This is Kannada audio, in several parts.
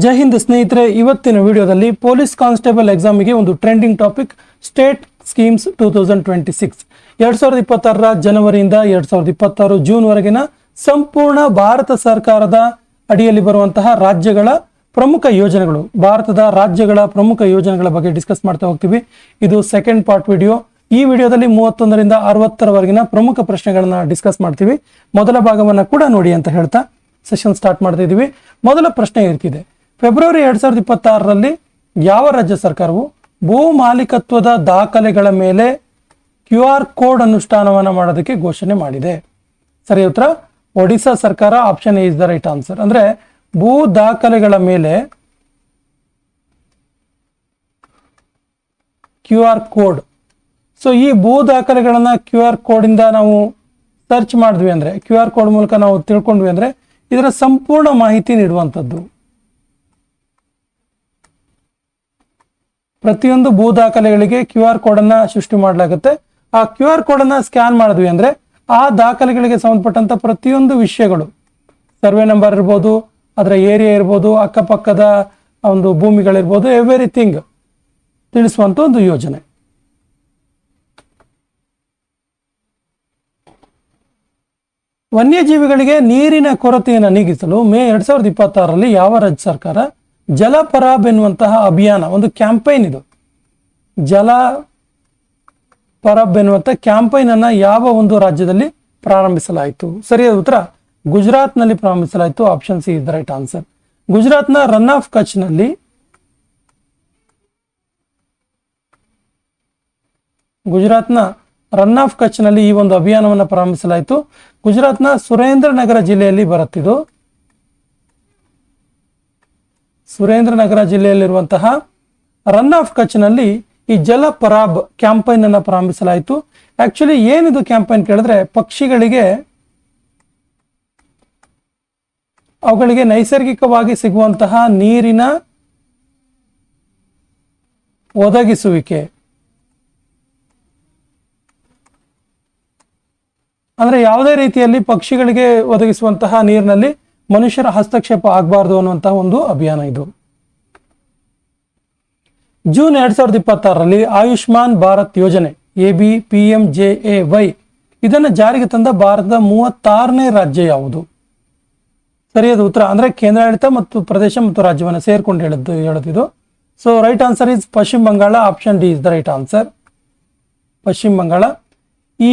ಜೈ ಹಿಂದ್ ಸ್ನೇಹಿತರೆ, ಇವತ್ತಿನ ವಿಡಿಯೋದಲ್ಲಿ ಪೊಲೀಸ್ ಕಾನ್ಸ್ಟೇಬಲ್ ಎಕ್ಸಾಮಿಗೆ ಒಂದು ಟ್ರೆಂಡಿಂಗ್ ಟಾಪಿಕ್ ಸ್ಟೇಟ್ ಸ್ಕೀಮ್ಸ್ 2026 2026 ಜನವರಿಯಿಂದ 2026 ಜೂನ್ ವರೆಗಿನ ಸಂಪೂರ್ಣ ಭಾರತ ಸರ್ಕಾರದ ಅಡಿಯಲ್ಲಿ ಬರುವಂತಹ ರಾಜ್ಯಗಳ ಪ್ರಮುಖ ಯೋಜನೆಗಳು, ಭಾರತದ ರಾಜ್ಯಗಳ ಪ್ರಮುಖ ಯೋಜನೆಗಳ ಬಗ್ಗೆ ಡಿಸ್ಕಸ್ ಮಾಡ್ತಾ ಹೋಗ್ತೀವಿ. ಇದು ಸೆಕೆಂಡ್ ಪಾರ್ಟ್ ವಿಡಿಯೋ. ಈ ವಿಡಿಯೋದಲ್ಲಿ 31 ರಿಂದ 60ರವರೆಗಿನ ಪ್ರಮುಖ ಪ್ರಶ್ನೆಗಳನ್ನ ಡಿಸ್ಕಸ್ ಮಾಡ್ತೀವಿ. ಮೊದಲ ಭಾಗವನ್ನ ಕೂಡ ನೋಡಿ ಅಂತ ಹೇಳ್ತಾ ಸೆಷನ್ ಸ್ಟಾರ್ಟ್ ಮಾಡ್ತಾ ಇದೀವಿ. ಮೊದಲ ಪ್ರಶ್ನೆ ಇರ್ತಿದೆ, ಫೆಬ್ರವರಿ 2026ರಲ್ಲಿ ಯಾವ ರಾಜ್ಯ ಸರ್ಕಾರವು ಭೂ ಮಾಲೀಕತ್ವದ ದಾಖಲೆಗಳ ಮೇಲೆ QR ಕೋಡ್ ಅನುಷ್ಠಾನವನ್ನ ಮಾಡೋದಕ್ಕೆ ಘೋಷಣೆ ಮಾಡಿದೆ? ಸರಿ ಉತ್ತರ ಒಡಿಶಾ ಸರ್ಕಾರ. Option A is the right answer. ಅಂದ್ರೆ ಭೂ ದಾಖಲೆಗಳ ಮೇಲೆ QR ಕೋಡ್. ಸೊ ಈ ಭೂ ದಾಖಲೆಗಳನ್ನ QR ಕೋಡ್ ಇಂದ ನಾವು ಸರ್ಚ್ ಮಾಡಿದ್ವಿ ಅಂದ್ರೆ, QR ಕೋಡ್ ಮೂಲಕ ನಾವು ತಿಳ್ಕೊಂಡ್ವಿ ಅಂದ್ರೆ ಇದರ ಸಂಪೂರ್ಣ ಮಾಹಿತಿ ನೀಡುವಂಥದ್ದು. ಪ್ರತಿಯೊಂದು ಭೂ ದಾಖಲೆಗಳಿಗೆ QR ಕೋಡ್ ಅನ್ನ ಸೃಷ್ಟಿ ಮಾಡಲಾಗುತ್ತೆ. ಆ QR ಕೋಡ್ ಅನ್ನ ಸ್ಕ್ಯಾನ್ ಮಾಡಿದ್ವಿ ಅಂದ್ರೆ ಆ ದಾಖಲೆಗಳಿಗೆ ಸಂಬಂಧಪಟ್ಟಂತ ಪ್ರತಿಯೊಂದು ವಿಷಯಗಳು, ಸರ್ವೆ ನಂಬರ್ ಇರ್ಬೋದು, ಅದರ ಏರಿಯಾ ಇರ್ಬೋದು, ಅಕ್ಕಪಕ್ಕದ ಒಂದು ಭೂಮಿಗಳಿರ್ಬೋದು, ಎವ್ರಿಥಿಂಗ್ ತಿಳಿಸುವಂತ ಒಂದು ಯೋಜನೆ. ವನ್ಯಜೀವಿಗಳಿಗೆ ನೀರಿನ ಕೊರತೆಯನ್ನು ನೀಗಿಸಲು ಮೇ 2026ರಲ್ಲಿ ಯಾವ ರಾಜ್ಯ ಸರ್ಕಾರ ಜಲ ಪರಾಬ್ ಎನ್ನುವಂತಹ ಅಭಿಯಾನ, ಒಂದು ಕ್ಯಾಂಪೈನ್, ಇದು ಜಲ ಪರಾಬ್ ಎನ್ನುವಂಥ ಕ್ಯಾಂಪೈನ್ ಅನ್ನ ಯಾವ ಒಂದು ರಾಜ್ಯದಲ್ಲಿ ಪ್ರಾರಂಭಿಸಲಾಯಿತು? ಸರಿಯಾದ ಉತ್ತರ ಗುಜರಾತ್ನಲ್ಲಿ ಪ್ರಾರಂಭಿಸಲಾಯಿತು. Option c is the right answer. ಗುಜರಾತ್ನ ರನ್ ಆಫ್ ಕಚ್ನಲ್ಲಿ ಈ ಒಂದು ಅಭಿಯಾನವನ್ನು ಪ್ರಾರಂಭಿಸಲಾಯಿತು. ಗುಜರಾತ್ನ ಸುರೇಂದ್ರನಗರ ಜಿಲ್ಲೆಯಲ್ಲಿ ಬರುತ್ತಿದ್ದು, ಸುರೇಂದ್ರನಗರ ಜಿಲ್ಲೆಯಲ್ಲಿರುವಂತಹ ರನ್ ಆಫ್ ಕಚ್ನಲ್ಲಿ ಈ ಜಲ ಪರಾಬ್ ಕ್ಯಾಂಪೈನ್ ಅನ್ನು ಪ್ರಾರಂಭಿಸಲಾಯಿತು. ಆಕ್ಚುಲಿ ಏನಿದು ಕ್ಯಾಂಪೈನ್ ಕೇಳಿದ್ರೆ, ಪಕ್ಷಿಗಳಿಗೆ ಅವುಗಳಿಗೆ ನೈಸರ್ಗಿಕವಾಗಿ ಸಿಗುವಂತಹ ನೀರಿನ ಒದಗಿಸುವಿಕೆ. ಅಂದ್ರೆ ಯಾವುದೇ ರೀತಿಯಲ್ಲಿ ಪಕ್ಷಿಗಳಿಗೆ ಒದಗಿಸುವಂತಹ ನೀರಿನಲ್ಲಿ ಮನುಷ್ಯರ ಹಸ್ತಕ್ಷೇಪ ಆಗಬಾರ್ದು ಅನ್ನುವಂತಹ ಒಂದು ಅಭಿಯಾನ ಇದು. ಜೂನ್ 2026ರಲ್ಲಿ ಆಯುಷ್ಮಾನ್ ಭಾರತ್ ಯೋಜನೆ ABPMJAY ಇದನ್ನು ಜಾರಿಗೆ ತಂದ ಭಾರತದ 36ನೇ ರಾಜ್ಯ ಯಾವುದು? ಸರಿಯಾದ ಉತ್ತರ ಅಂದ್ರೆ ಕೇಂದ್ರಾಡಳಿತ ಮತ್ತು ಪ್ರದೇಶ ಮತ್ತು ರಾಜ್ಯವನ್ನು ಸೇರ್ಕೊಂಡು ಹೇಳುತ್ತಿದ್ದು. So right answer is Paschima Bangala. Option D is the right answer. Paschima Bangala. ಈ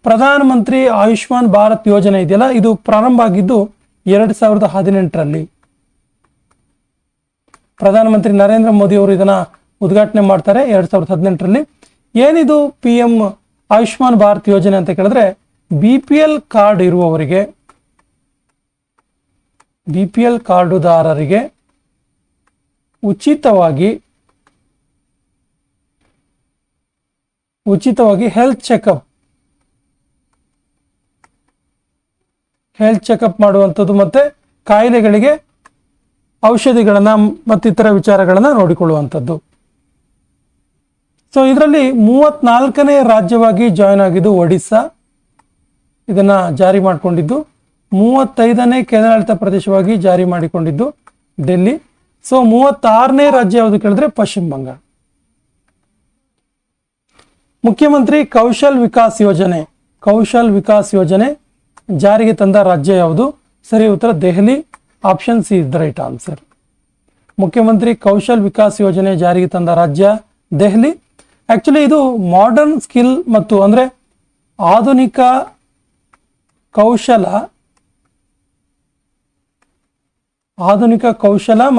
ಪ್ರಧಾನ ಮಂತ್ರಿ ಆಯುಷ್ಮಾನ್ ಭಾರತ್ ಯೋಜನೆ ಇದೆಯಲ್ಲ, ಇದು ಪ್ರಾರಂಭ ಆಗಿದ್ದು 2018ರಲ್ಲಿ. ಪ್ರಧಾನಮಂತ್ರಿ ನರೇಂದ್ರ ಮೋದಿ ಅವರು ಇದನ್ನ ಉದ್ಘಾಟನೆ ಮಾಡ್ತಾರೆ 2018ರಲ್ಲಿ. ಏನಿದು PM ಆಯುಷ್ಮಾನ್ ಭಾರತ್ ಯೋಜನೆ ಅಂತ ಕೇಳಿದ್ರೆ, BPL ಕಾರ್ಡ್ ಇರುವವರಿಗೆ, BPL ಕಾರ್ಡುದಾರರಿಗೆ ಉಚಿತವಾಗಿ ಹೆಲ್ತ್ ಚೆಕಪ್ ಮಾಡುವಂಥದ್ದು, ಮತ್ತೆ ಕಾಯಿಲೆಗಳಿಗೆ ಔಷಧಿಗಳನ್ನ ಮತ್ತಿತರ ವಿಚಾರಗಳನ್ನ ನೋಡಿಕೊಳ್ಳುವಂಥದ್ದು. ಸೊ ಇದರಲ್ಲಿ 34ನೇ ರಾಜ್ಯವಾಗಿ ಜಾಯಿನ್ ಆಗಿದ್ದು ಒಡಿಸ್ಸಾ, ಇದನ್ನ ಜಾರಿ ಮಾಡಿಕೊಂಡಿದ್ದು. 35ನೇ ಕೇಂದ್ರಾಡಳಿತ ಪ್ರದೇಶವಾಗಿ ಜಾರಿ ಮಾಡಿಕೊಂಡಿದ್ದು ಡೆಲ್ಲಿ. ಸೊ 36ನೇ ರಾಜ್ಯ ಯಾವುದು ಕೇಳಿದ್ರೆ ಪಶ್ಚಿಮ ಬಂಗಾಳ. ಮುಖ್ಯಮಂತ್ರಿ ಕೌಶಲ್ ವಿಕಾಸ್ ಯೋಜನೆ ಜಾರಿಗೆ ತಂದ ರಾಜ್ಯ ಯಾವುದು? ಸರಿ ಉತ್ತರ Delhi. Option c is the right answer. ಮುಖ್ಯಮಂತ್ರಿ ಕೌಶಲ್ ವಿಕಾಸ್ ಯೋಜನೆ ಜಾರಿಗೆ ತಂದ ರಾಜ್ಯ ದೆಹಲಿ. ಆಕ್ಚುಲಿ ಇದು ಮಾಡರ್ನ್ ಸ್ಕಿಲ್ ಮತ್ತು ಅಂದ್ರೆ ಆಧುನಿಕ ಕೌಶಲ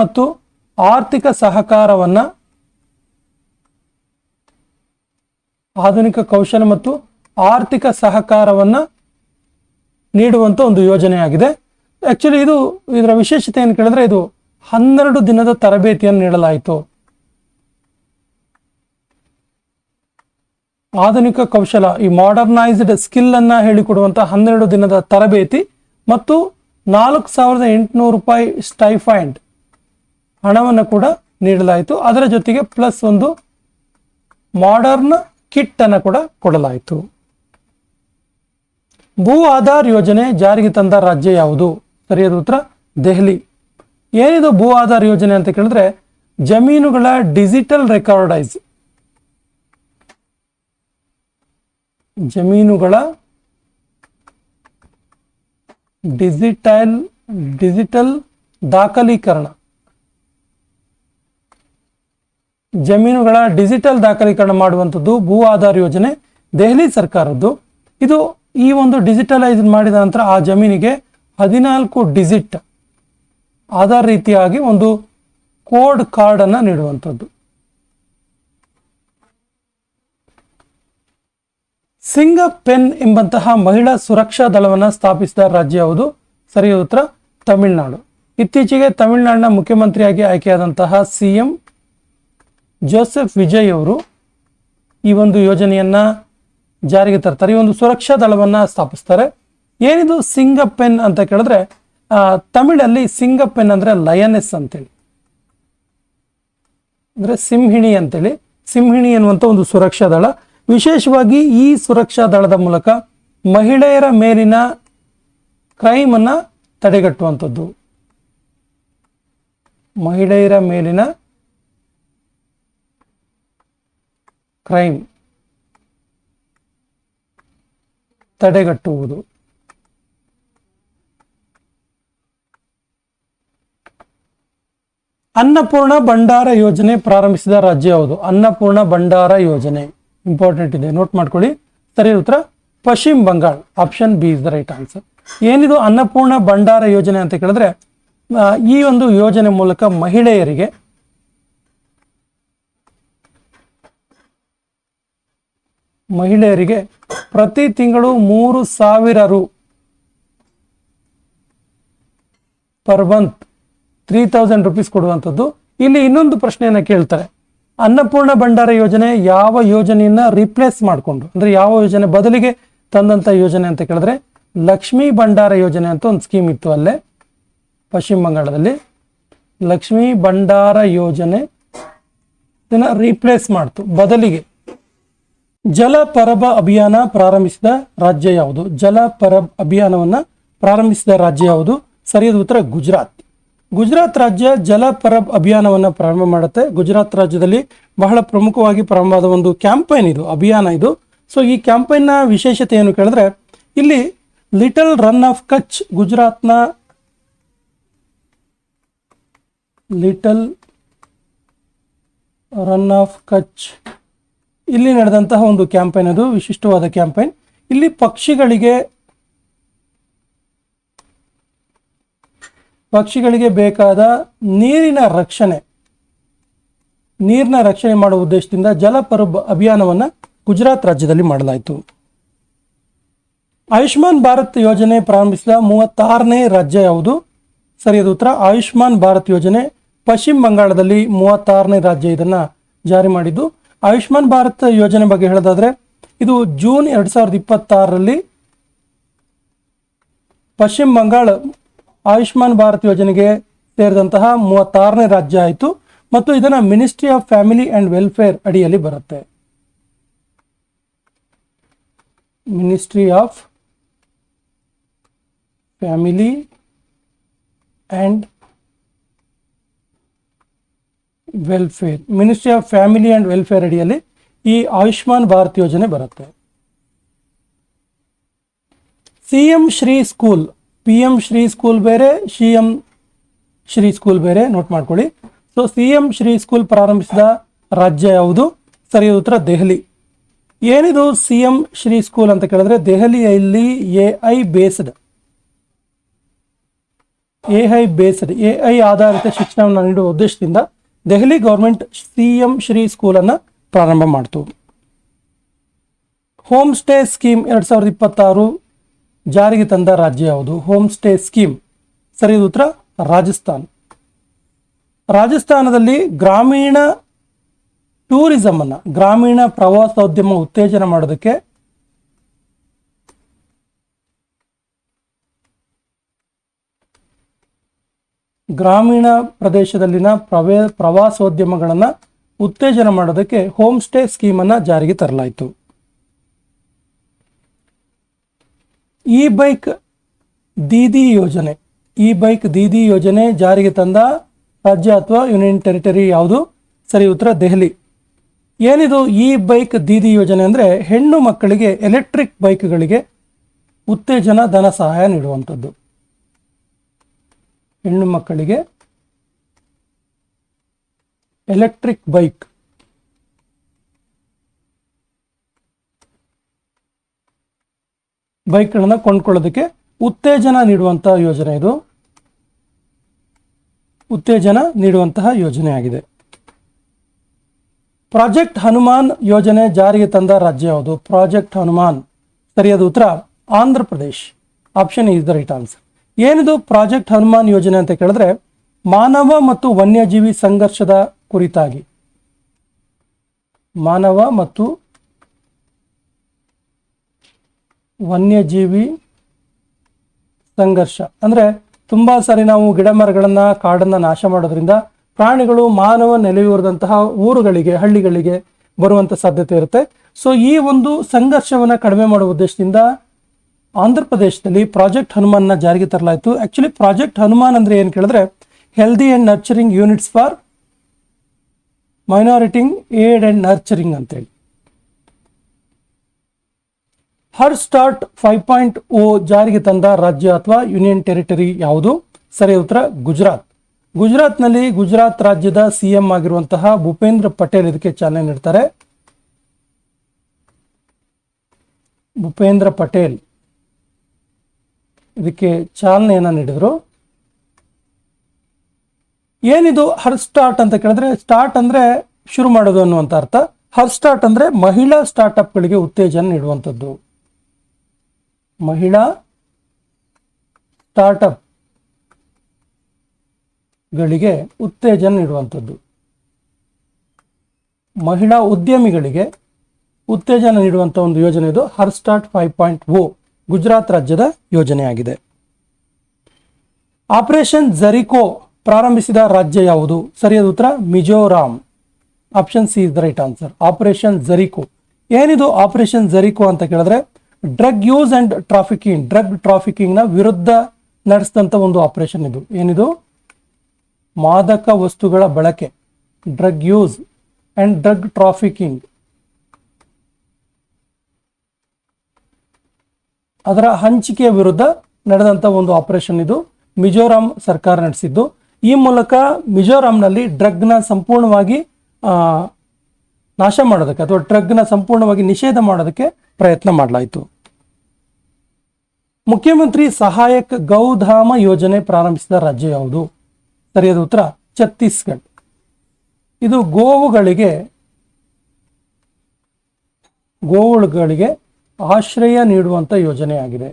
ಮತ್ತು ಆರ್ಥಿಕ ಸಹಕಾರವನ್ನ ನೀಡುವಂತ ಒಂದು ಯೋಜನೆಯಾಗಿದೆ. ಆಕ್ಚುಲಿ ಇದರ ವಿಶೇಷತೆ ಏನು ಕೇಳಿದ್ರೆ, ಇದು 12 ದಿನದ ತರಬೇತಿಯನ್ನು ನೀಡಲಾಯಿತು. ಆಧುನಿಕ ಕೌಶಲ, ಈ ಮಾಡರ್ನೈಸ್ಡ್ ಸ್ಕಿಲ್ ಅನ್ನ ಹೇಳಿಕೊಡುವಂತಹ 12 ದಿನದ ತರಬೇತಿ ಮತ್ತು 4800 ರೂಪಾಯಿ ಸ್ಟೈಫಂಡ್ ಹಣವನ್ನು ಕೂಡ ನೀಡಲಾಯಿತು. ಅದರ ಜೊತೆಗೆ ಪ್ಲಸ್ ಒಂದು ಮಾಡರ್ನ್ ಕಿಟ್ ಅನ್ನು ಕೂಡ ಕೊಡಲಾಯಿತು. ಭೂ ಆಧಾರ್ ಯೋಜನೆ ಜಾರಿಗೆ ತಂದ ರಾಜ್ಯ ಯಾವುದು? ಸರಿಯಾದ ಉತ್ತರ ದೆಹಲಿ. ಏನಿದು ಭೂ ಆಧಾರ್ ಯೋಜನೆ ಅಂತ ಕೇಳಿದ್ರೆ ಜಮೀನುಗಳ ಡಿಜಿಟಲ್ ರೆಕಾರ್ಡೈಸ್, ಜಮೀನುಗಳ ಡಿಜಿಟಲ್ ದಾಖಲೀಕರಣ, ಜಮೀನುಗಳ ಡಿಜಿಟಲ್ ದಾಖಲೀಕರಣ ಮಾಡುವಂಥದ್ದು ಭೂ ಆಧಾರ್ ಯೋಜನೆ ದೆಹಲಿ ಸರ್ಕಾರದ್ದು. ಇದು ಈ ಒಂದು ಡಿಜಿಟಲೈಸ್ ಮಾಡಿದ ನಂತರ ಆ ಜಮೀನಿಗೆ 14 ಡಿಜಿಟ್ ಆಧಾರ್ ರೀತಿಯಾಗಿ ಒಂದು ಕೋಡ್ ಕಾರ್ಡ್ ಅನ್ನು ನೀಡುವಂಥದ್ದು. ಸಿಂಗಪೆನ್ ಎಂಬಂತಹ ಮಹಿಳಾ ಸುರಕ್ಷಾ ದಳವನ್ನು ಸ್ಥಾಪಿಸಿದ ರಾಜ್ಯ ಯಾವುದು? ಸರಿಯಾದ ಉತ್ತರ ತಮಿಳುನಾಡು. ಇತ್ತೀಚೆಗೆ ತಮಿಳುನಾಡಿನ ಮುಖ್ಯಮಂತ್ರಿಯಾಗಿ ಆಯ್ಕೆಯಾದಂತಹ CM ಜೋಸೆಫ್ ವಿಜಯ್ ಅವರು ಈ ಒಂದು ಯೋಜನೆಯನ್ನ ಜಾರಿಗೆ ತರ್ತಾರೆ. ಈ ಒಂದು ಸುರಕ್ಷಾ ದಳವನ್ನ ಸ್ಥಾಪಿಸ್ತಾರೆ. ಏನಿದು ಸಿಂಗಪೆನ್ ಅಂತ ಕೇಳಿದ್ರೆ ತಮಿಳಲ್ಲಿ ಸಿಂಗಪೆನ್ ಅಂದ್ರೆ ಲಯನೆಸ್ ಅಂತೇಳಿ, ಅಂದ್ರೆ ಸಿಂಹಿಣಿ ಅಂತೇಳಿ, ಸಿಂಹಿಣಿ ಎನ್ನುವಂಥ ಒಂದು ಸುರಕ್ಷಾ ದಳ. ವಿಶೇಷವಾಗಿ ಈ ಸುರಕ್ಷಾ ದಳದ ಮೂಲಕ ಮಹಿಳೆಯರ ಮೇಲಿನ ಕ್ರೈಮ್ ಅನ್ನ ತಡೆಗಟ್ಟುವಂಥದ್ದು, ಮಹಿಳೆಯರ ಮೇಲಿನ ಕ್ರೈಮ್ ತಡೆಗಟ್ಟುವುದು. ಅನ್ನಪೂರ್ಣ ಭಂಡಾರ ಯೋಜನೆ ಪ್ರಾರಂಭಿಸಿದ ರಾಜ್ಯ ಯಾವುದು? ಅನ್ನಪೂರ್ಣ ಭಂಡಾರ ಯೋಜನೆ ಇಂಪಾರ್ಟೆಂಟ್ ಇದೆ, ನೋಟ್ ಮಾಡ್ಕೊಳ್ಳಿ. ಸರಿಯಾದ ಉತ್ತರ Paschima Bangala. Option B is the right answer. ಏನಿದು ಅನ್ನಪೂರ್ಣ ಭಂಡಾರ ಯೋಜನೆ ಅಂತ ಕೇಳಿದ್ರೆ ಈ ಒಂದು ಯೋಜನೆ ಮೂಲಕ ಮಹಿಳೆಯರಿಗೆ ಪ್ರತಿ ತಿಂಗಳು 3,000 ರು ಪರ್ ಮಂತ್ 3,000 rupees ಕೊಡುವಂಥದ್ದು. ಇಲ್ಲಿ ಇನ್ನೊಂದು ಪ್ರಶ್ನೆಯನ್ನ ಕೇಳ್ತಾರೆ, ಅನ್ನಪೂರ್ಣ ಭಂಡಾರ ಯೋಜನೆ ಯಾವ ಯೋಜನೆಯನ್ನ ರಿಪ್ಲೇಸ್ ಮಾಡಿಕೊಂಡು, ಅಂದ್ರೆ ಯಾವ ಯೋಜನೆ ಬದಲಿಗೆ ತಂದಂತ ಯೋಜನೆ ಅಂತ ಕೇಳಿದ್ರೆ ಲಕ್ಷ್ಮೀ ಭಂಡಾರ ಯೋಜನೆ ಅಂತ ಒಂದು ಸ್ಕೀಮ್ ಇತ್ತು ಅಲ್ಲೇ ಪಶ್ಚಿಮ ಬಂಗಾಳದಲ್ಲಿ. ಲಕ್ಷ್ಮೀ ಭಂಡಾರ ಯೋಜನೆ ಇದನ್ನ ರಿಪ್ಲೇಸ್ ಮಾಡ್ತು, ಬದಲಿಗೆ ಜಲ ಪರಬ ಅಭಿಯಾನ ಪ್ರಾರಂಭಿಸಿದ ರಾಜ್ಯ ಯಾವುದು? ಜಲ ಪರಬ್ ಅಭಿಯಾನವನ್ನ ಪ್ರಾರಂಭಿಸಿದ ರಾಜ್ಯ ಯಾವುದು? ಸರಿಯಾದ ಉತ್ತರ ಗುಜರಾತ್. ಗುಜರಾತ್ ರಾಜ್ಯ ಜಲ ಪರಬ್ ಅಭಿಯಾನವನ್ನ ಪ್ರಾರಂಭ ಮಾಡುತ್ತೆ. ಗುಜರಾತ್ ರಾಜ್ಯದಲ್ಲಿ ಬಹಳ ಪ್ರಮುಖವಾಗಿ ಪ್ರಾರಂಭವಾದ ಒಂದು ಕ್ಯಾಂಪೈನ್ ಇದು, ಅಭಿಯಾನ ಇದು. ಸೊ ಈ ಕ್ಯಾಂಪೈನ್ನ ವಿಶೇಷತೆ ಏನು ಕೇಳಿದ್ರೆ ಇಲ್ಲಿ ಲಿಟಲ್ ರನ್ ಆಫ್ ಕಚ್, ಗುಜರಾತ್ನ ಲಿಟಲ್ ರನ್ ಆಫ್ ಕಚ್ ಇಲ್ಲಿ ನಡೆದಂತಹ ಒಂದು ಕ್ಯಾಂಪೈನ್, ಅದು ವಿಶಿಷ್ಟವಾದ ಕ್ಯಾಂಪೈನ್. ಇಲ್ಲಿ ಪಕ್ಷಿಗಳಿಗೆ ಬೇಕಾದ ನೀರಿನ ರಕ್ಷಣೆ ಮಾಡುವ ಉದ್ದೇಶದಿಂದ ಜಲಪರಬ್ ಅಭಿಯಾನವನ್ನು ಗುಜರಾತ್ ರಾಜ್ಯದಲ್ಲಿ ಮಾಡಲಾಯಿತು. ಆಯುಷ್ಮಾನ್ ಭಾರತ್ ಯೋಜನೆ ಪ್ರಾರಂಭಿಸಿದ 36ನೇ ರಾಜ್ಯ ಯಾವುದು? ಸರಿಯಾದ ಉತ್ತರ ಆಯುಷ್ಮಾನ್ ಭಾರತ್ ಯೋಜನೆ ಪಶ್ಚಿಮ ಬಂಗಾಳದಲ್ಲಿ 36ನೇ ರಾಜ್ಯ ಇದನ್ನ ಜಾರಿ ಮಾಡಿದ್ದು. ಆಯುಷ್ಮಾನ್ ಭಾರತ್ ಯೋಜನೆ ಬಗ್ಗೆ ಹೇಳೋದಾದ್ರೆ ಇದು ಜೂನ್ 2026ರಲ್ಲಿ ಪಶ್ಚಿಮ ಬಂಗಾಳ ಆಯುಷ್ಮಾನ್ ಭಾರತ್ ಯೋಜನೆಗೆ ಸೇರಿದಂತಹ 36ನೇ ರಾಜ್ಯ ಆಯಿತು ಮತ್ತು ಇದನ್ನ ministry of family and welfare ಅಡಿಯಲ್ಲಿ ಬರುತ್ತೆ. Ministry of family and welfare ಅಡಿಯಲ್ಲಿ ಈ ಆಯುಷ್ಮಾನ್ ಭಾರತ್ ಯೋಜನೆ ಬರುತ್ತೆ. CM Shri school, PM Shri school ಬೇರೆ, CM ಶ್ರೀ ಸ್ಕೂಲ್ ಬೇರೆ, ನೋಟ್ ಮಾಡ್ಕೊಳ್ಳಿ. ಸೊ CM ಶ್ರೀ ಸ್ಕೂಲ್ ಪ್ರಾರಂಭಿಸಿದ ರಾಜ್ಯ ಯಾವುದು? ಸರಿಯಾದ ಉತ್ತರ ದೆಹಲಿ. ಏನಿದು CM ಶ್ರೀ ಸ್ಕೂಲ್ ಅಂತ ಕೇಳಿದ್ರೆ ದೆಹಲಿಯಲ್ಲಿ AI ಆಧಾರಿತ ಶಿಕ್ಷಣವನ್ನು ನೀಡುವ ಉದ್ದೇಶದಿಂದ Delhi government CM Shri school ಅನ್ನ ಪ್ರಾರಂಭ ಮಾಡಿತು. ಹೋಮ್ ಸ್ಟೇ ಸ್ಕೀಮ್ 2026 ಜಾರಿಗೆ ತಂದ ರಾಜ್ಯ ಯಾವುದು? ಹೋಮ್ ಸ್ಟೇ ಸ್ಕೀಮ್ ಸರಿಯಾದ ಉತ್ತರ ರಾಜಸ್ಥಾನ್. ರಾಜಸ್ಥಾನದಲ್ಲಿ ಗ್ರಾಮೀಣ ಟೂರಿಸಂ ಅನ್ನ, ಗ್ರಾಮೀಣ ಪ್ರವಾಸೋದ್ಯಮ ಉತ್ತೇಜನ ಮಾಡೋದಕ್ಕೆ ಗ್ರಾಮೀಣ ಪ್ರದೇಶದಲ್ಲಿನ ಪ್ರವಾಸೋದ್ಯಮಗಳನ್ನು ಉತ್ತೇಜನ ಮಾಡೋದಕ್ಕೆ ಹೋಮ್ ಸ್ಟೇ ಸ್ಕೀಮ್ ಅನ್ನ ಜಾರಿಗೆ ತರಲಾಯಿತು. ಇ ಬೈಕ್ ದೀದಿ ಯೋಜನೆ ಇ ಬೈಕ್ ದೀದಿ ಯೋಜನೆ ಜಾರಿಗೆ ತಂದ ರಾಜ್ಯ ಅಥವಾ ಯೂನಿಯನ್ ಟೆರಿಟರಿ ಯಾವುದು? ಸರಿ ಉತ್ತರ ದೆಹಲಿ. ಏನಿದು ಇ ಬೈಕ್ ದೀದಿ ಯೋಜನೆ ಅಂದರೆ ಹೆಣ್ಣು ಮಕ್ಕಳಿಗೆ ಎಲೆಕ್ಟ್ರಿಕ್ ಬೈಕ್ಗಳಿಗೆ ಉತ್ತೇಜನ ಧನ ಸಹಾಯ ನೀಡುವಂಥದ್ದು. ಹೆಣ್ಣು ಮಕ್ಕಳಿಗೆ ಎಲೆಕ್ಟ್ರಿಕ್ ಬೈಕ್ಗಳನ್ನು ಕೊಂಡ್ಕೊಳ್ಳೋದಕ್ಕೆ ಉತ್ತೇಜನ ನೀಡುವಂತಹ ಯೋಜನೆ ಇದು. ಉತ್ತೇಜನ ನೀಡುವಂತಹ ಯೋಜನೆ ಆಗಿದೆ. ಪ್ರಾಜೆಕ್ಟ್ ಹನುಮಾನ್ ಯೋಜನೆ ಜಾರಿಗೆ ತಂದ ರಾಜ್ಯ ಯಾವುದು? ಪ್ರಾಜೆಕ್ಟ್ ಹನುಮಾನ್ ಸರಿಯಾದ ಉತ್ತರ Andhra Pradesh. Option is the right answer. ಏನಿದು ಪ್ರಾಜೆಕ್ಟ್ ಹನುಮಾನ್ ಯೋಜನೆ ಅಂತ ಕೇಳಿದ್ರೆ ಮಾನವ ಮತ್ತು ವನ್ಯಜೀವಿ ಸಂಘರ್ಷದ ಕುರಿತಾಗಿ, ಮಾನವ ಮತ್ತು ವನ್ಯಜೀವಿ ಸಂಘರ್ಷ ಅಂದರೆ ತುಂಬಾ ಸಾರಿ ನಾವು ಗಿಡ ಮರಗಳನ್ನು ಕಾಡನ್ನು ನಾಶ ಮಾಡೋದ್ರಿಂದ ಪ್ರಾಣಿಗಳು ಮಾನವ ನೆಲೆಯೂರದಂತಹ ಊರುಗಳಿಗೆ ಹಳ್ಳಿಗಳಿಗೆ ಬರುವಂಥ ಸಾಧ್ಯತೆ ಇರುತ್ತೆ. ಸೊ ಈ ಒಂದು ಸಂಘರ್ಷವನ್ನು ಕಡಿಮೆ ಮಾಡುವ ಉದ್ದೇಶದಿಂದ ಆಂಧ್ರ ಪ್ರದೇಶದಲ್ಲಿ ಪ್ರಾಜೆಕ್ಟ್ ಹನುಮಾನ್ನ ಜಾರಿಗೆ ತರಲಾಯಿತು. ಆ್ಯಕ್ಚುಲಿ ಪ್ರಾಜೆಕ್ಟ್ ಹನುಮಾನ್ ಅಂದರೆ ಏನು ಕೇಳಿದ್ರೆ healthy and nurturing units for minority aid and nurturing ಅಂತೇಳಿ. ಹರ್ ಸ್ಟಾರ್ಟ್ 5.0 ಜಾರಿಗೆ ತಂದ ರಾಜ್ಯ ಅಥವಾ ಯೂನಿಯನ್ ಟೆರಿಟರಿ ಯಾವುದು? ಸರಿಯಾದ ಉತ್ತರ ಗುಜರಾತ್. ಗುಜರಾತ್ನಲ್ಲಿ ಗುಜರಾತ್ ರಾಜ್ಯದ ಸಿಎಂ ಆಗಿರುವಂತಹ ಭೂಪೇಂದ್ರ ಪಟೇಲ್ ಇದಕ್ಕೆ ಚಾಲನೆ ನೀಡ್ತಾರೆ. ಭೂಪೇಂದ್ರ ಪಟೇಲ್ ಇದಕ್ಕೆ ಚಾಲನೆಯನ್ನು ನೀಡಿದರು. ಏನಿದು ಹರ್ ಸ್ಟಾರ್ಟ್ ಅಂತ ಕೇಳಿದ್ರೆ ಸ್ಟಾರ್ಟ್ ಅಂದರೆ ಶುರು ಮಾಡೋದು ಅನ್ನುವಂಥ ಅರ್ಥ. ಹರ್ ಸ್ಟಾರ್ಟ್ ಅಂದರೆ ಮಹಿಳಾ ಸ್ಟಾರ್ಟ್ಅಪ್ಗಳಿಗೆ ಉತ್ತೇಜನ ನೀಡುವಂಥದ್ದು. ಮಹಿಳಾ ಸ್ಟಾರ್ಟ್ಅಪ್ ಗಳಿಗೆ ಉತ್ತೇಜನ ನೀಡುವಂಥದ್ದು, ಮಹಿಳಾ ಉದ್ಯಮಿಗಳಿಗೆ ಉತ್ತೇಜನ ನೀಡುವಂಥ ಒಂದು ಯೋಜನೆ ಇದು ಹರ್ ಸ್ಟಾರ್ಟ್ 5.0 ಗುಜರಾತ್ ರಾಜ್ಯದ ಯೋಜನೆಯಾಗಿದೆ. ಆಪರೇಷನ್ ಜರಿಕೋ ಪ್ರಾರಂಭಿಸಿದ ರಾಜ್ಯ ಯಾವುದು? ಸರಿಯಾದ ಉತ್ತರ Mizoram. Option c is the right answer. Operation Jericho. ಏನಿದು ಆಪರೇಷನ್ ಜರಿಕೋ ಅಂತ ಕೇಳಿದ್ರೆ drug use and trafficking, drug ಟ್ರಾಫಿಕಿಂಗ್ನ ವಿರುದ್ಧ ನಡೆಸಿದಂಥ ಒಂದು ಆಪರೇಷನ್ ಇದು. ಏನಿದು ಮಾದಕ ವಸ್ತುಗಳ ಬಳಕೆ, drug use and drug trafficking, ಅದರ ಹಂಚಿಕೆಯ ವಿರುದ್ಧ ನಡೆದಂಥ ಒಂದು ಆಪರೇಷನ್ ಇದು ಮಿಜೋರಾಂ ಸರ್ಕಾರ ನಡೆಸಿದ್ದು. ಈ ಮೂಲಕ ಮಿಜೋರಾಂನಲ್ಲಿ ಡ್ರಗ್ನ ಸಂಪೂರ್ಣವಾಗಿ ನಾಶ ಮಾಡೋದಕ್ಕೆ ಅಥವಾ ಡ್ರಗ್ನ ಸಂಪೂರ್ಣವಾಗಿ ನಿಷೇಧ ಮಾಡೋದಕ್ಕೆ ಪ್ರಯತ್ನ ಮಾಡಲಾಯಿತು. ಮುಖ್ಯಮಂತ್ರಿ ಸಹಾಯಕ್ ಗೌಧಾಮ ಯೋಜನೆ ಪ್ರಾರಂಭಿಸಿದ ರಾಜ್ಯ ಯಾವುದು? ಸರಿಯಾದ ಉತ್ತರ ಛತ್ತೀಸ್ಗಢ. ಇದು ಗೋವುಗಳಿಗೆ ಆಶ್ರಯ ನೀಡುವಂಥ ಯೋಜನೆಯಾಗಿದೆ.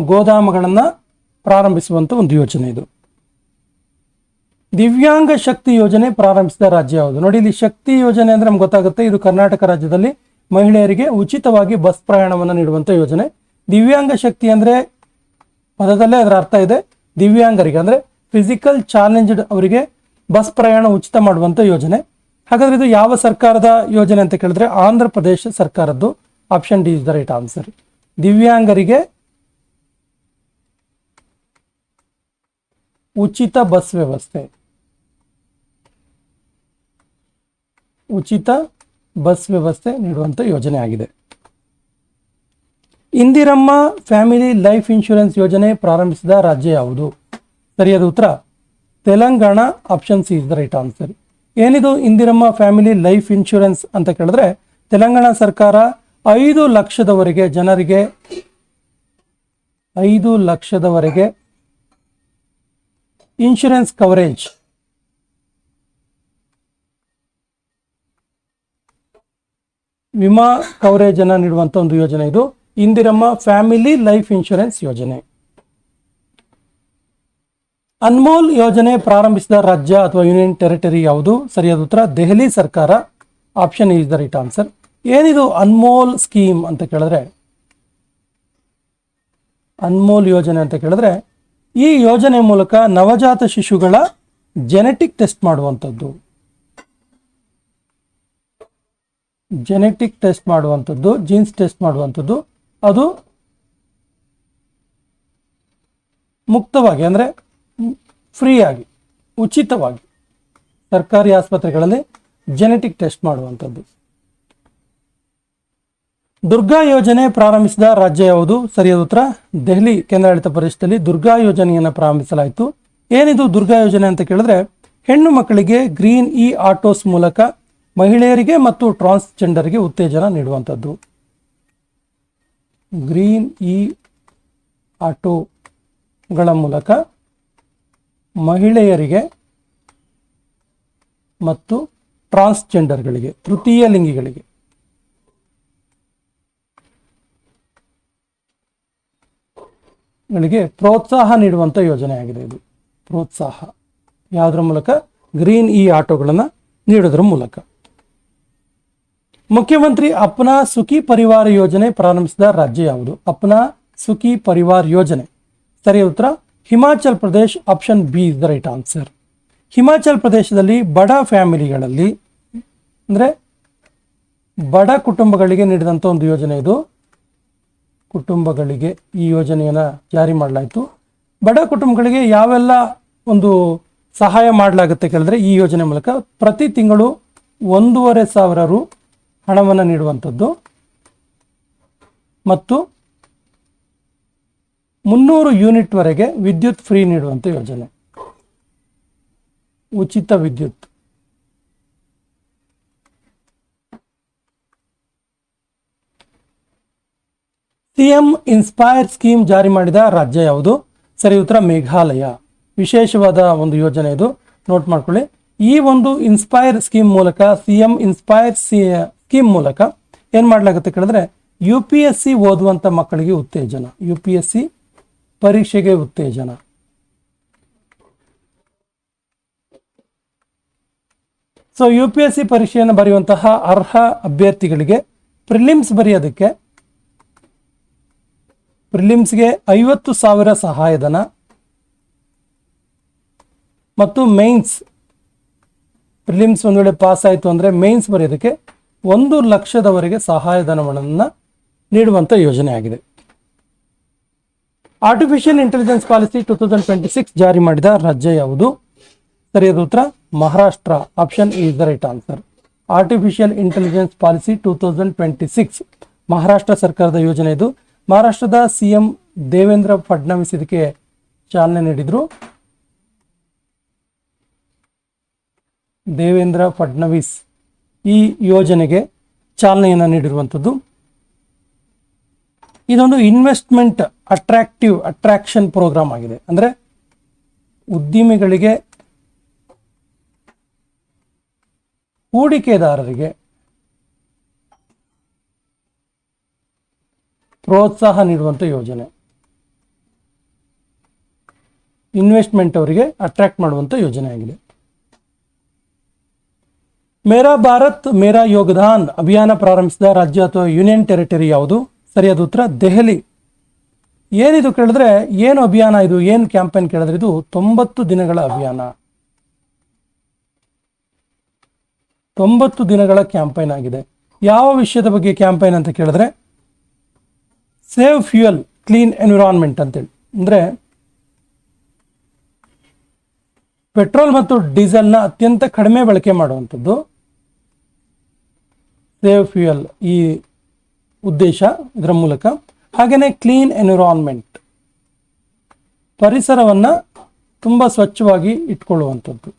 ಗೋಧಾಮಗಳನ್ನು ಪ್ರಾರಂಭಿಸುವಂಥ ಒಂದು ಯೋಜನೆ ಇದು. ದಿವ್ಯಾಂಗ ಶಕ್ತಿ ಯೋಜನೆ ಪ್ರಾರಂಭಿಸಿದ ರಾಜ್ಯ ಯಾವುದು? ನೋಡಿ, ಇಲ್ಲಿ ಶಕ್ತಿ ಯೋಜನೆ ಅಂದ್ರೆ ನಮ್ಗೆ ಗೊತ್ತಾಗುತ್ತೆ, ಇದು ಕರ್ನಾಟಕ ರಾಜ್ಯದಲ್ಲಿ ಮಹಿಳೆಯರಿಗೆ ಉಚಿತವಾಗಿ ಬಸ್ ಪ್ರಯಾಣವನ್ನು ನೀಡುವಂಥ ಯೋಜನೆ. ದಿವ್ಯಾಂಗ ಶಕ್ತಿ ಅಂದ್ರೆ ಪದದಲ್ಲೇ ಅದರ ಅರ್ಥ ಇದೆ, ದಿವ್ಯಾಂಗರಿಗೆ ಅಂದ್ರೆ ಫಿಸಿಕಲ್ ಚಾಲೆಂಜ್ಡ್ ಅವರಿಗೆ ಬಸ್ ಪ್ರಯಾಣ ಉಚಿತ ಮಾಡುವಂಥ ಯೋಜನೆ. ಹಾಗಾದ್ರೆ ಇದು ಯಾವ ಸರ್ಕಾರದ ಯೋಜನೆ ಅಂತ ಕೇಳಿದ್ರೆ ಆಂಧ್ರ ಪ್ರದೇಶ ಸರ್ಕಾರದ್ದು. Option D is the right answer. ದಿವ್ಯಾಂಗರಿಗೆ ಉಚಿತ ಬಸ್ ವ್ಯವಸ್ಥೆ, ಉಚಿತ ಬಸ್ ವ್ಯವಸ್ಥೆ ನೀಡುವಂಥ ಯೋಜನೆ ಆಗಿದೆ. ಇಂದಿರಮ್ಮ ಫ್ಯಾಮಿಲಿ ಲೈಫ್ ಇನ್ಶೂರೆನ್ಸ್ ಯೋಜನೆ ಪ್ರಾರಂಭಿಸಿದ ರಾಜ್ಯ ಯಾವುದು? ಸರಿಯಾದ ಉತ್ತರ Telangana. Option c is the right answer. ಏನಿದು ಇಂದಿರಮ್ಮ ಫ್ಯಾಮಿಲಿ ಲೈಫ್ ಇನ್ಶೂರೆನ್ಸ್ ಅಂತ ಕೇಳಿದ್ರೆ ತೆಲಂಗಾಣ ಸರ್ಕಾರ 5 ಲಕ್ಷದವರೆಗೆ ಜನರಿಗೆ 5 ಲಕ್ಷದವರೆಗೆ ಇನ್ಶೂರೆನ್ಸ್ ಕವರೇಜ್ ವಿಮಾ ಕವರೇಜ್ ಅನ್ನು ನೀಡುವಂಥ ಒಂದು ಯೋಜನೆ ಇದು ಇಂದಿರಮ್ಮ ಫ್ಯಾಮಿಲಿ ಲೈಫ್ ಇನ್ಶೂರೆನ್ಸ್ ಯೋಜನೆ. ಅನ್ಮೋಲ್ ಯೋಜನೆ ಪ್ರಾರಂಭಿಸಿದ ರಾಜ್ಯ ಅಥವಾ ಯೂನಿಯನ್ ಟೆರಿಟರಿ ಯಾವುದು? ಸರಿಯಾದ ಉತ್ತರ ದೆಹಲಿ ಸರ್ಕಾರ. Option is the right answer. ಏನಿದು ಅನ್ಮೋಲ್ ಸ್ಕೀಮ್ ಅಂತ ಕೇಳಿದ್ರೆ, ಅನ್ಮೋಲ್ ಯೋಜನೆ ಅಂತ ಕೇಳಿದ್ರೆ ಈ ಯೋಜನೆ ಮೂಲಕ ನವಜಾತ ಶಿಶುಗಳ ಜೆನೆಟಿಕ್ ಟೆಸ್ಟ್ ಮಾಡುವಂಥದ್ದು, ಜೆನೆಟಿಕ್ ಟೆಸ್ಟ್ ಮಾಡುವಂಥದ್ದು, ಜೀನ್ಸ್ ಟೆಸ್ಟ್ ಮಾಡುವಂಥದ್ದು, ಅದು ಮುಕ್ತವಾಗಿ ಅಂದರೆ ಫ್ರೀಯಾಗಿ ಉಚಿತವಾಗಿ ಸರ್ಕಾರಿ ಆಸ್ಪತ್ರೆಗಳಲ್ಲಿ ಜೆನೆಟಿಕ್ ಟೆಸ್ಟ್ ಮಾಡುವಂಥದ್ದು. ದುರ್ಗಾ ಯೋಜನೆ ಪ್ರಾರಂಭಿಸಿದ ರಾಜ್ಯ ಯಾವುದು? ಸರಿಯಾದ ಉತ್ತರ ದೆಹಲಿ ಕೇಂದ್ರಾಡಳಿತ ಪ್ರದೇಶದಲ್ಲಿ ದುರ್ಗಾ ಯೋಜನೆಯನ್ನು ಪ್ರಾರಂಭಿಸಲಾಯಿತು. ಏನಿದು ದುರ್ಗಾ ಯೋಜನೆ ಅಂತ ಕೇಳಿದ್ರೆ, ಹೆಣ್ಣು ಮಕ್ಕಳಿಗೆ ಗ್ರೀನ್ ಇ ಆಟೋಸ್ ಮೂಲಕ ಮಹಿಳೆಯರಿಗೆ ಮತ್ತು ಟ್ರಾನ್ಸ್ಜೆಂಡರ್ಗೆ ಉತ್ತೇಜನ ನೀಡುವಂಥದ್ದು. ಗ್ರೀನ್ ಇ ಆಟೋಗಳ ಮೂಲಕ ಮಹಿಳೆಯರಿಗೆ ಮತ್ತು ಟ್ರಾನ್ಸ್ಜೆಂಡರ್ಗಳಿಗೆ, ತೃತೀಯ ಲಿಂಗಿಗಳಿಗೆ ಪ್ರೋತ್ಸಾಹ ನೀಡುವಂಥ ಯೋಜನೆಯಾಗಿದೆ ಇದು. ಪ್ರೋತ್ಸಾಹ ಯಾವುದರ ಮೂಲಕ? ಗ್ರೀನ್ ಇ ಆಟೋಗಳನ್ನು ನೀಡೋದ್ರ ಮೂಲಕ. ಮುಖ್ಯಮಂತ್ರಿ ಅಪ್ನಾ ಸುಖಿ ಪರಿವಾರ ಯೋಜನೆ ಪ್ರಾರಂಭಿಸಿದ ರಾಜ್ಯ ಯಾವುದು? ಅಪ್ನಾ ಸುಖಿ ಪರಿವಾರ್ ಯೋಜನೆ. ಸರಿಯಾದ ಉತ್ತರ Himachal Pradesh. Option B is the right answer. Himachal ಪ್ರದೇಶದಲ್ಲಿ ಬಡ ಫ್ಯಾಮಿಲಿಗಳಲ್ಲಿ ಅಂದರೆ ಬಡ ಕುಟುಂಬಗಳಿಗೆ ನೀಡಿದಂಥ ಒಂದು ಯೋಜನೆ ಇದು. ಕುಟುಂಬಗಳಿಗೆ ಈ ಯೋಜನೆಯನ್ನು ಜಾರಿ ಮಾಡಲಾಯಿತು. ಬಡ ಕುಟುಂಬಗಳಿಗೆ ಯಾವೆಲ್ಲ ಒಂದು ಸಹಾಯ ಮಾಡಲಾಗುತ್ತೆ ಕೇಳಿದ್ರೆ, ಈ ಯೋಜನೆ ಮೂಲಕ ಪ್ರತಿ ತಿಂಗಳು 1,500 ರು ಹಣವನ್ನು ನೀಡುವಂಥದ್ದು ಮತ್ತು 300 ಯೂನಿಟ್ವರೆಗೆ ವಿದ್ಯುತ್ ಫ್ರೀ ನೀಡುವಂಥ ಯೋಜನೆ, ಉಚಿತ ವಿದ್ಯುತ್. ಸಿಎಂ ಇನ್ಸ್ಪೈರ್ ಸ್ಕೀಮ್ ಜಾರಿ ಮಾಡಿದ ರಾಜ್ಯ ಯಾವುದು? ಸರಿ ಉತ್ತರ ಮೇಘಾಲಯ. ವಿಶೇಷವಾದ ಒಂದು ಯೋಜನೆ ಇದು, ನೋಟ್ ಮಾಡ್ಕೊಳ್ಳಿ. ಈ ಒಂದು ಇನ್ಸ್ಪೈರ್ ಸ್ಕೀಮ್ ಮೂಲಕ, ಸಿಎಂ ಇನ್ಸ್ಪೈರ್ ಸ್ಕೀಮ್ ಮೂಲಕ ಏನು ಮಾಡಲಾಗುತ್ತೆ ಕೇಳಿದ್ರೆ, UPSC ಓದುವಂಥ ಮಕ್ಕಳಿಗೆ ಉತ್ತೇಜನ, UPSC ಪರೀಕ್ಷೆಗೆ ಉತ್ತೇಜನ. ಸೊ UPSC ಪರೀಕ್ಷೆಯನ್ನು ಬರೆಯುವಂತಹ ಅರ್ಹ ಅಭ್ಯರ್ಥಿಗಳಿಗೆ ಪ್ರಿಲಿಮ್ಸ್ ಬರೆಯೋದಕ್ಕೆ, ಪ್ರಿಲಿಮ್ಸ್ಗೆ 50,000 ಸಹಾಯಧನ ಮತ್ತು ಮೇನ್ಸ್, ಪ್ರಿಲಿಮ್ಸ್ ಒಂದು ವೇಳೆ ಪಾಸ್ ಆಯಿತು ಅಂದರೆ ಮೇನ್ಸ್ ಬರೆಯೋದಕ್ಕೆ 1,00,000ದವರೆಗೆ ಸಹಾಯಧನವನ್ನು ನೀಡುವಂಥ ಯೋಜನೆ ಆಗಿದೆ. ಆರ್ಟಿಫಿಷಿಯಲ್ ಇಂಟೆಲಿಜೆನ್ಸ್ ಪಾಲಿಸಿ 2026 ಜಾರಿ ಮಾಡಿದ ರಾಜ್ಯ ಯಾವುದು? ಸರಿಯಾದ ಉತ್ತರ Maharashtra. Option E is the right answer. Artificial intelligence policy 2026 Maharashtra ಸರ್ಕಾರದ ಯೋಜನೆ ಇದು. ಮಹಾರಾಷ್ಟ್ರದ ಸಿಎಂ ದೇವೇಂದ್ರ ಫಡ್ನವೀಸ್ ಇದಕ್ಕೆ ಚಾಲನೆ ನೀಡಿದರು. ದೇವೇಂದ್ರ ಫಡ್ನವೀಸ್ ಈ ಯೋಜನೆಗೆ ಚಾಲನೆಯನ್ನು ನೀಡಿರುವಂಥದ್ದು. ಇದೊಂದು ಇನ್ವೆಸ್ಟ್ಮೆಂಟ್ ಅಟ್ರಾಕ್ಷನ್ ಪ್ರೋಗ್ರಾಮ್ ಆಗಿದೆ. ಅಂದರೆ ಉದ್ದಿಮೆಗಳಿಗೆ, ಹೂಡಿಕೆದಾರರಿಗೆ ಪ್ರೋತ್ಸಾಹ ನೀಡುವಂಥ ಯೋಜನೆ, ಇನ್ವೆಸ್ಟ್ಮೆಂಟ್ ಅವರಿಗೆ ಅಟ್ರಾಕ್ಟ್ ಮಾಡುವಂಥ ಯೋಜನೆ ಆಗಿದೆ. ಮೇರಾ ಭಾರತ್ ಮೇರಾ ಯೋಗದಾನ್ ಅಭಿಯಾನ ಪ್ರಾರಂಭಿಸಿದ ರಾಜ್ಯ ಅಥವಾ ಯೂನಿಯನ್ ಟೆರಿಟರಿ ಯಾವುದು? ಸರಿಯಾದ ಉತ್ತರ ದೆಹಲಿ. ಏನಿದು ಕೇಳಿದ್ರೆ, ಏನು ಅಭಿಯಾನ ಇದು, ಏನು ಕ್ಯಾಂಪೇನ್ ಕೇಳಿದ್ರೆ, ಇದು 90 ದಿನಗಳ ಅಭಿಯಾನ, 90 ದಿನಗಳ ಕ್ಯಾಂಪೇನ್ ಆಗಿದೆ. ಯಾವ ವಿಷಯದ ಬಗ್ಗೆ ಕ್ಯಾಂಪೇನ್ ಅಂತ ಕೇಳಿದ್ರೆ, ಸೇವ್ ಫ್ಯೂಯಲ್ ಕ್ಲೀನ್ ಎನ್ವಿರಾನ್ಮೆಂಟ್ ಅಂತೇಳಿ. ಅಂದರೆ ಪೆಟ್ರೋಲ್ ಮತ್ತು ಡೀಸೆಲ್ನ ಅತ್ಯಂತ ಕಡಿಮೆ ಬಳಕೆ ಮಾಡುವಂಥದ್ದು ಸೇವ್ ಫ್ಯೂಯಲ್ ಈ ಉದ್ದೇಶ, ಇದರ ಮೂಲಕ. ಹಾಗೆಯೇ ಕ್ಲೀನ್ ಎನ್ವಿರಾನ್ಮೆಂಟ್, ಪರಿಸರವನ್ನು ತುಂಬ ಸ್ವಚ್ಛವಾಗಿ ಇಟ್ಕೊಳ್ಳುವಂಥದ್ದು.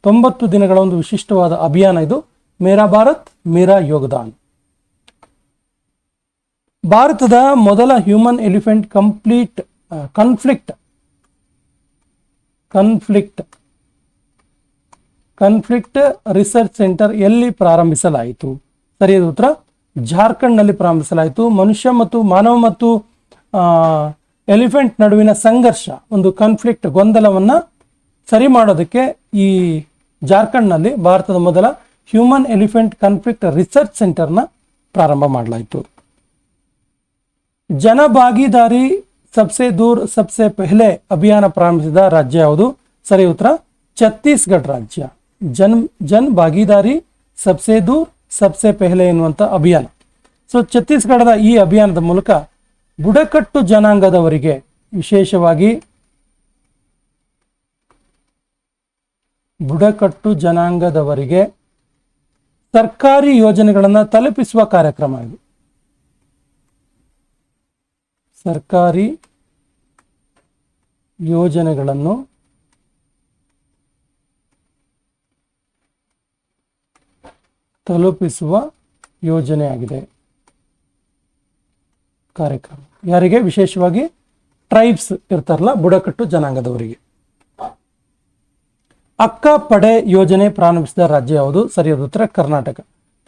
90 ದಿನಗಳ ಒಂದು ವಿಶಿಷ್ಟವಾದ ಅಭಿಯಾನ ಇದು, ಮೇರಾ ಭಾರತ್ ಮೇರಾ ಯೋಗದಾನ್. ಭಾರತದ ಮೊದಲ human elephant conflict research centre ಎಲ್ಲಿ ಪ್ರಾರಂಭಿಸಲಾಯಿತು? ಸರಿಯಾದ ಉತ್ತರ ಜಾರ್ಖಂಡ್ನಲ್ಲಿ ಪ್ರಾರಂಭಿಸಲಾಯಿತು. ಮನುಷ್ಯ ಮತ್ತು ಮಾನವ ಮತ್ತು ಎಲಿಫೆಂಟ್ ನಡುವಿನ ಸಂಘರ್ಷ, ಒಂದು ಕಾನ್ಫ್ಲಿಕ್ಟ್, ಗೊಂದಲವನ್ನು ಸರಿ ಮಾಡೋದಕ್ಕೆ ಈ ಜಾರ್ಖಂಡ್ನಲ್ಲಿ ಭಾರತದ ಮೊದಲ ಹ್ಯೂಮನ್ ಎಲಿಫೆಂಟ್ ಕಾನ್ಫ್ಲಿಕ್ಟ್ ರಿಸರ್ಚ್ ಸೆಂಟರ್ನ ಪ್ರಾರಂಭ ಮಾಡಲಾಯಿತು. ಜನ ಭಾಗೀದಾರಿ ಸಬ್ಸೆ ದೂರ್ ಸಬ್ಸೆ ಪೆಹಲೆ ಅಭಿಯಾನ ಪ್ರಾರಂಭಿಸಿದ ರಾಜ್ಯ ಯಾವುದು? ಸರಿ ಉತ್ತರ ಛತ್ತೀಸ್ಗಢ ರಾಜ್ಯ. ಜನ್ ಭಾಗೀದಾರಿ ಸಬ್ಸೆ ದೂರ್ ಸಬ್ಸೆ ಪೆಹಲೆ ಎನ್ನುವಂಥ ಅಭಿಯಾನ. ಸೊ ಛತ್ತೀಸ್ಗಢದ ಈ ಅಭಿಯಾನದ ಮೂಲಕ ಬುಡಕಟ್ಟು ಜನಾಂಗದವರಿಗೆ, ವಿಶೇಷವಾಗಿ ಬುಡಕಟ್ಟು ಜನಾಂಗದವರಿಗೆ ಸರ್ಕಾರಿ ಯೋಜನೆಗಳನ್ನು ತಲುಪಿಸುವ ಕಾರ್ಯಕ್ರಮ ಇದು. ಸರ್ಕಾರಿ ಯೋಜನೆಗಳನ್ನು ತಲುಪಿಸುವ ಯೋಜನೆಯಾಗಿದೆ ಕಾರ್ಯಕ್ರಮ. ಯಾರಿಗೆ? ವಿಶೇಷವಾಗಿ ಟ್ರೈಬ್ಸ್ ಇರ್ತಾರಲ್ಲ, ಬುಡಕಟ್ಟು ಜನಾಂಗದವರಿಗೆ. ಅಕ್ಕ ಪಡೆ ಯೋಜನೆ ಪ್ರಾರಂಭಿಸಿದ ರಾಜ್ಯ ಯಾವುದು? ಸರಿಯಾದ ಉತ್ತರ ಕರ್ನಾಟಕ.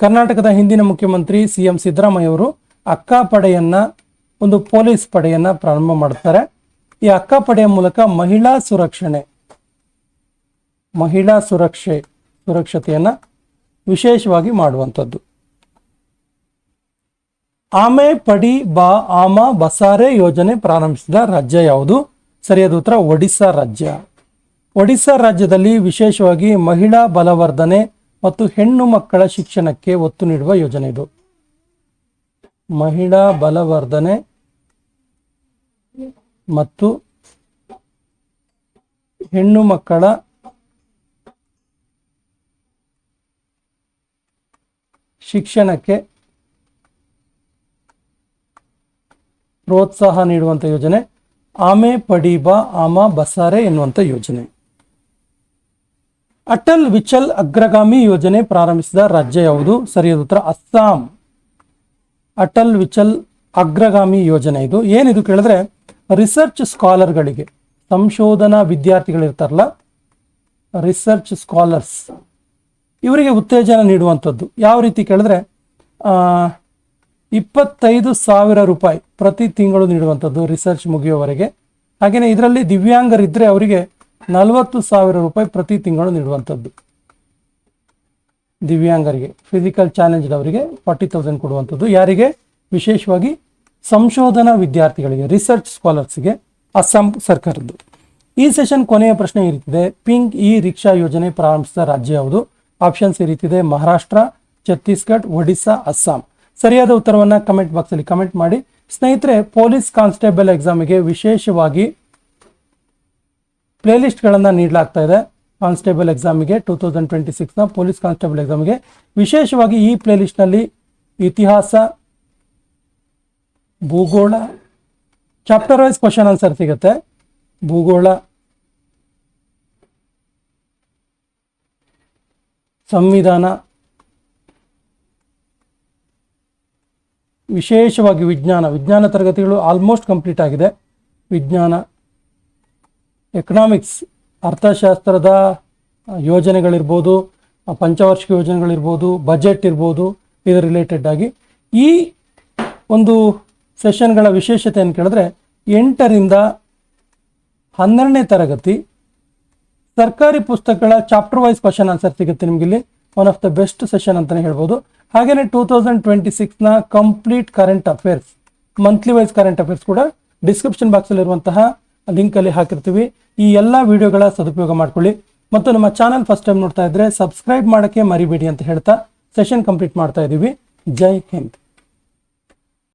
ಕರ್ನಾಟಕದ ಹಿಂದಿನ ಮುಖ್ಯಮಂತ್ರಿ CM ಸಿದ್ದರಾಮಯ್ಯ ಅವರು ಅಕ್ಕ ಪಡೆಯನ್ನ, ಒಂದು ಪೊಲೀಸ್ ಪಡೆಯನ್ನ ಪ್ರಾರಂಭ ಮಾಡುತ್ತಾರೆ. ಈ ಅಕ್ಕ ಪಡೆಯ ಮೂಲಕ ಮಹಿಳಾ ಸುರಕ್ಷತೆಯನ್ನ ವಿಶೇಷವಾಗಿ ಮಾಡುವಂಥದ್ದು. ಆಮೆ ಪಡಿ ಬಾ ಆಮ ಬಸಾರೆ ಯೋಜನೆ ಪ್ರಾರಂಭಿಸಿದ ರಾಜ್ಯ ಯಾವುದು? ಸರಿಯಾದ ಉತ್ತರ ಒಡಿಸ್ಸಾ ರಾಜ್ಯ. ಒಡಿಸ್ಸಾ ರಾಜ್ಯದಲ್ಲಿ ವಿಶೇಷವಾಗಿ ಮಹಿಳಾ ಬಲವರ್ಧನೆ ಮತ್ತು ಹೆಣ್ಣು ಮಕ್ಕಳ ಶಿಕ್ಷಣಕ್ಕೆ ಒತ್ತು ನೀಡುವ ಯೋಜನೆ ಇದು. ಮಹಿಳಾ ಬಲವರ್ಧನೆ ಮತ್ತು ಹೆಣ್ಣು ಮಕ್ಕಳ ಶಿಕ್ಷಣಕ್ಕೆ ಪ್ರೋತ್ಸಾಹ ನೀಡುವಂಥ ಯೋಜನೆ ಆಮೆ ಪಡಿಬಾ ಆಮ ಬಸಾರೆ ಎನ್ನುವಂಥ ಯೋಜನೆ. ಅಟಲ್ ವಿಚಲ್ ಅಗ್ರಗಾಮಿ ಯೋಜನೆ ಪ್ರಾರಂಭಿಸಿದ ರಾಜ್ಯ ಯಾವುದು? ಸರಿಯಾದ ಉತ್ತರ ಅಸ್ಸಾಂ. ಅಟಲ್ ವಿಚಲ್ ಅಗ್ರಗಾಮಿ ಯೋಜನೆ ಇದು. ಏನಿದು ಕೇಳಿದ್ರೆ, ರಿಸರ್ಚ್ ಸ್ಕಾಲರ್ಗಳಿಗೆ, ಸಂಶೋಧನಾ ವಿದ್ಯಾರ್ಥಿಗಳಿರ್ತಾರಲ್ಲ, ರಿಸರ್ಚ್ ಸ್ಕಾಲರ್ಸ್, ಇವರಿಗೆ ಉತ್ತೇಜನ ನೀಡುವಂಥದ್ದು. ಯಾವ ರೀತಿ ಕೇಳಿದ್ರೆ 25,000 ರೂಪಾಯಿ ಪ್ರತಿ ತಿಂಗಳು ನೀಡುವಂಥದ್ದು ರಿಸರ್ಚ್ ಮುಗಿಯುವವರೆಗೆ. ಹಾಗೆಯೇ ಇದರಲ್ಲಿ ದಿವ್ಯಾಂಗರಿದ್ದರೆ ಅವರಿಗೆ 40,000 ರೂಪಾಯಿ ಪ್ರತಿ ತಿಂಗಳು ನೀಡುವಂಥದ್ದು. ದಿವ್ಯಾಂಗರಿಗೆ, ಫಿಸಿಕಲ್ ಚಾಲೆಂಜ್ಡ್ ಅವರಿಗೆ 40,000 ಕೊಡುವಂಥದ್ದು. ಯಾರಿಗೆ? ವಿಶೇಷವಾಗಿ ಸಂಶೋಧನಾ ವಿದ್ಯಾರ್ಥಿಗಳಿಗೆ, ರಿಸರ್ಚ್ ಸ್ಕಾಲರ್ಸ್ಗೆ, ಅಸ್ಸಾಂ ಸರ್ಕಾರದ್ದು. ಈ ಸೆಷನ್ ಕೊನೆಯ ಪ್ರಶ್ನೆ ಈ ರೀತಿದೆ: ಪಿಂಕ್ ಇ ರಿಕ್ಷಾ ಯೋಜನೆ ಪ್ರಾರಂಭಿಸಿದ ರಾಜ್ಯ ಯಾವುದು? ಆಪ್ಷನ್ಸ್ ಈ ರೀತಿದೆ: ಮಹಾರಾಷ್ಟ್ರ, ಛತ್ತೀಸ್ಗಢ, ಒಡಿಸ್ಸಾ, ಅಸ್ಸಾಂ. ಸರಿಯಾದ ಉತ್ತರವನ್ನು ಕಮೆಂಟ್ ಬಾಕ್ಸಲ್ಲಿ ಕಮೆಂಟ್ ಮಾಡಿ. ಸ್ನೇಹಿತರೆ, ಪೊಲೀಸ್ ಕಾನ್ಸ್ಟೇಬಲ್ ಎಕ್ಸಾಮಿಗೆ ವಿಶೇಷವಾಗಿ ಪ್ಲೇಲಿಸ್ಟ್ಗಳನ್ನು ನೀಡಲಾಗ್ತಾ ಇದೆ. ಕಾನ್ಸ್ಟೇಬಲ್ ಎಕ್ಸಾಮಿಗೆ 2026ನ ಪೊಲೀಸ್ ಕಾನ್ಸ್ಟೇಬಲ್ ಎಕ್ಸಾಮಿಗೆ ವಿಶೇಷವಾಗಿ ಈ ಪ್ಲೇಲಿಸ್ಟ್ನಲ್ಲಿ ಇತಿಹಾಸ, ಭೂಗೋಳ, ಚಾಪ್ಟರ್ ವೈಸ್ ಕ್ವಶನ್ ಆನ್ಸರ್ ಸಿಗುತ್ತೆ. ಭೂಗೋಳ, ಸಂವಿಧಾನ, ವಿಶೇಷವಾಗಿ ವಿಜ್ಞಾನ ತರಗತಿಗಳು ಆಲ್ಮೋಸ್ಟ್ ಕಂಪ್ಲೀಟ್ ಆಗಿದೆ. ವಿಜ್ಞಾನ, ಎಕನಾಮಿಕ್ಸ್, ಅರ್ಥಶಾಸ್ತ್ರದ ಯೋಜನೆಗಳಿರ್ಬೋದು, ಪಂಚವಾರ್ಷಿಕ ಯೋಜನೆಗಳಿರ್ಬೋದು, ಬಜೆಟ್ ಇರ್ಬೋದು, ಇದರ ರಿಲೇಟೆಡ್ ಆಗಿ ಈ ಒಂದು ಸೆಷನ್ಗಳ ವಿಶೇಷತೆ ಏನು ಕೇಳಿದ್ರೆ, 8ರಿಂದ 12ನೇ ತರಗತಿ ಸರ್ಕಾರಿ ಪುಸ್ತಕಗಳ ಚಾಪ್ಟರ್ ವೈಸ್ ಕ್ವಶನ್ ಆನ್ಸರ್ ಸಿಗುತ್ತೆ ನಿಮಗಿಲ್ಲಿ. One of the best session ಅಂತಲೇ ಹೇಳ್ಬೋದು. ಹಾಗೆಯೇ 2026ನ complete current affairs, monthly wise current affairs ಕೂಡ ಡಿಸ್ಕ್ರಿಪ್ಷನ್ ಬಾಕ್ಸಲ್ಲಿರುವಂತಹ ಲಿಂಕಲ್ಲಿ ಹಾಕಿರ್ತೀವಿ. ಈ ಎಲ್ಲ ವಿಡಿಯೋಗಳ ಸದುಪಯೋಗ ಮಾಡ್ಕೊಳ್ಳಿ. ಮತ್ತು ನಮ್ಮ ಚಾನಲ್ ಫಸ್ಟ್ ಟೈಮ್ ನೋಡ್ತಾ ಇದ್ರೆ ಸಬ್ಸ್ಕ್ರೈಬ್ ಮಾಡೋಕ್ಕೆ ಮರಿಬೇಡಿ ಅಂತ ಹೇಳ್ತಾ ಸೆಷನ್ ಕಂಪ್ಲೀಟ್ ಮಾಡ್ತಾ ಇದ್ದೀವಿ. ಜೈ ಹಿಂದ್.